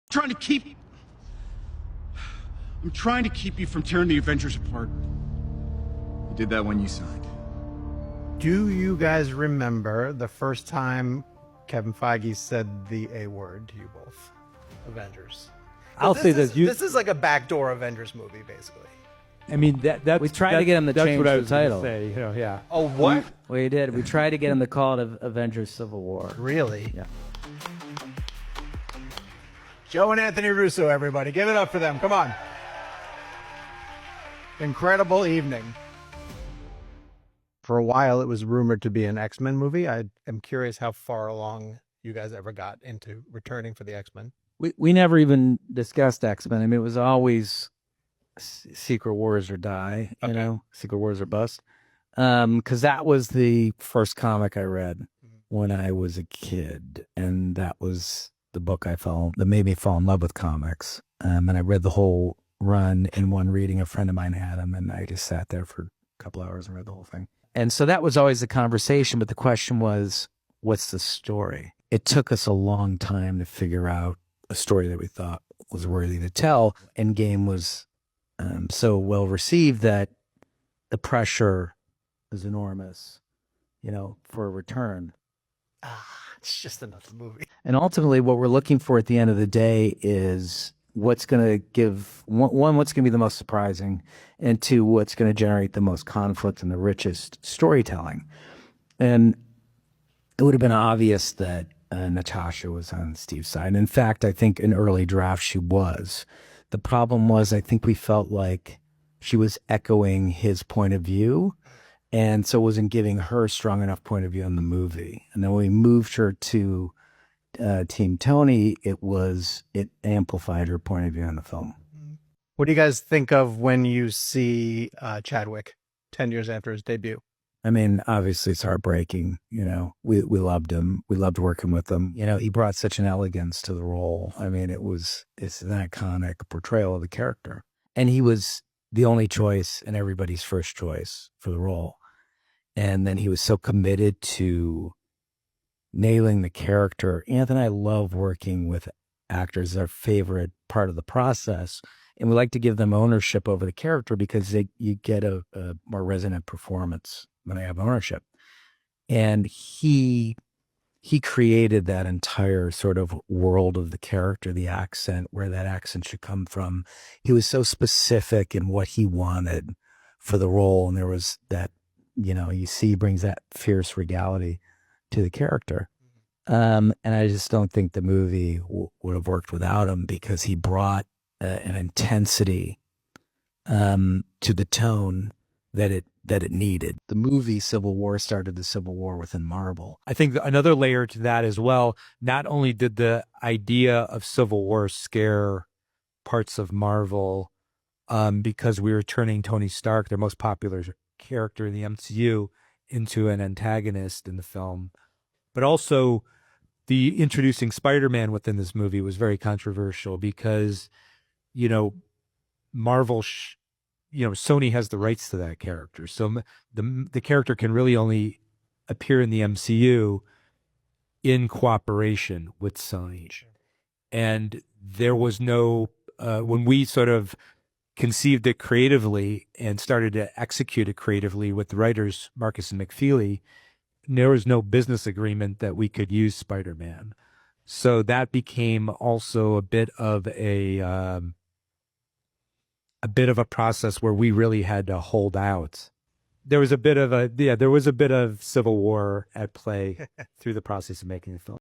trying to keep... I'm trying to keep you from tearing the Avengers apart. You did that when you signed. Do you guys remember the first time Kevin Feige said the A word to you both? Avengers. I'll say this. This is like a backdoor Avengers movie, basically. I mean, that's... We tried to get him to change the title. Say, yeah. Oh, what? We did. We tried to get him to call it Avengers Civil War. Really? Yeah. Joe and Anthony Russo, everybody. Give it up for them. Come on. Incredible evening. For a while, it was rumored to be an X-Men movie. I am curious how far along you guys ever got into returning for the X-Men. We never even discussed X-Men. I mean, it was always Secret Wars or die, you know, Secret Wars or bust. Because that was the first comic I read when I was a kid. And that was the book that made me fall in love with comics. And I read the whole run in one reading. A friend of mine had them, and I just sat there for a couple hours and read the whole thing. And so that was always the conversation, but the question was, what's the story? It took us a long time to figure out a story that we thought was worthy to tell. Endgame was so well received that the pressure is enormous, you know, for a return. It's just another movie. And ultimately what we're looking for at the end of the day is what's going to give, one, what's going to be the most surprising, and two, what's going to generate the most conflict and the richest storytelling. And it would have been obvious that Natasha was on Steve's side. In fact, I think in early drafts she was. The problem was, I think we felt like she was echoing his point of view, and so wasn't giving her a strong enough point of view on the movie. And then when we moved her to Team Tony, it amplified her point of view on the film. What do you guys think of when you see Chadwick 10 years after his debut? I mean, obviously it's heartbreaking. You know, we loved him. We loved working with him. You know, he brought such an elegance to the role. I mean, it's an iconic portrayal of the character. And he was the only choice and everybody's first choice for the role. And then he was so committed to nailing the character. Anthony and I love working with actors. Our favorite part of the process. And we like to give them ownership over the character because you get a more resonant performance when they have ownership. And he created that entire sort of world of the character, the accent, where that accent should come from. He was so specific in what he wanted for the role. And there was that, you know, you see he brings that fierce regality to the character. And I just don't think the movie would have worked without him, because he brought an intensity to the tone that it needed. The movie Civil War started the Civil War within Marvel. I think another layer to that as well, not only did the idea of Civil War scare parts of Marvel because we were turning Tony Stark, their most popular character in the MCU, into an antagonist in the film, but also the introducing Spider-Man within this movie was very controversial because, you know, Marvel, Sony has the rights to that character. So the character can really only appear in the MCU in cooperation with Sony. And there was no, when we sort of conceived it creatively and started to execute it creatively with the writers, Marcus and McFeely, there was no business agreement that we could use Spider-Man. So that became also a bit of a process where we really had to hold out. There was a bit of Civil War at play through the process of making the film.